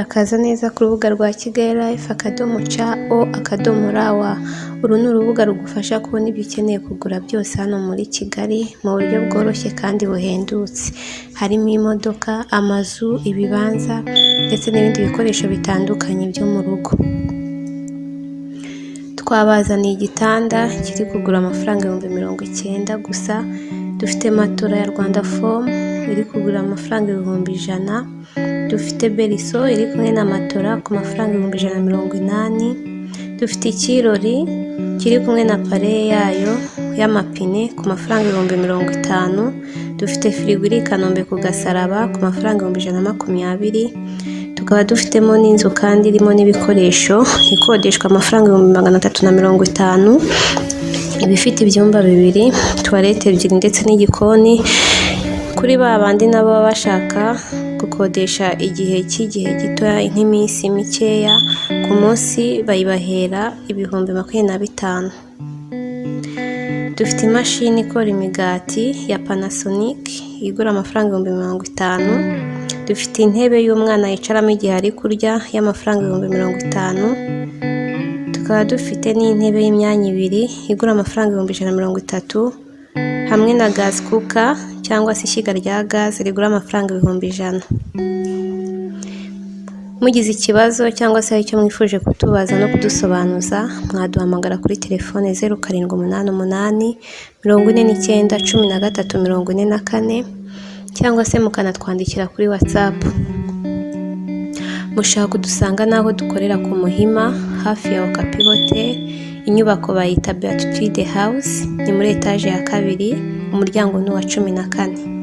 Murakaza neza ku rubuga rwa kigalilife.co.rw. Uru ni urubuga rugufasha kubona ibyo ukeneye kugura byose hano muri Kigali mu buryo bworoshye kandi buhendutse. Harimo imodoka, amazu, ibibanza ndetse n'ibindi bikoresho bitandukanye byo mu rugo. Twabazaniye igitanda kiri kugura amafaranga 90,000 gusa. Dufite matora ya Rwanda Foam iri kugura amafaranga 100,000. Dufite beriso iri kumwe na matora ku mafaranga 180. Dufite ikirori kiri kumwe na pare yayo y'amapine ku mafaranga 50,000. Dufite firigo iri i Kanombe ku Gasaraba ku mafaranga 120. Tukaba dufitemo n'inzu kandi irimo n'ibikoresho ikodeshwa amafaranga 350. Ibifite ibyumba 2, tuwarete 2 ndetse n'igikoni. Kuri bandi nabo baba bashaka gukodesha igihe gitoya nk'iminsi mikeya, ku munsi bayibahera 25,000. Dufite imashini ikora imigati ya Panasonic igura amafaranga 50,000. Dufite intebe y'umwana yicaramo igihe ari kurya y'amafaranga 50,000. Tukaba dufite n'intebe y'imyanya 2 igura amafaranga 130,000, hamwe na gas cooker cyangwa se ishyiga rya gaz rigura amafaranga 100,000. Mugize ikibazo cyangwa se hari icyo mwifuje kutubaza no kudusobanuza, mwaduhamagara kuri telefone 0788 49 13 44 cyangwa se mukanatwandikira kuri WhatsApp. Mushaka kudusanga n'aho dukorera ku Muhima hafi ya Okapi Hotel. Inyubako bayita Beatitude House, ni muri etaje ya 2, umuryango ni uwa 14.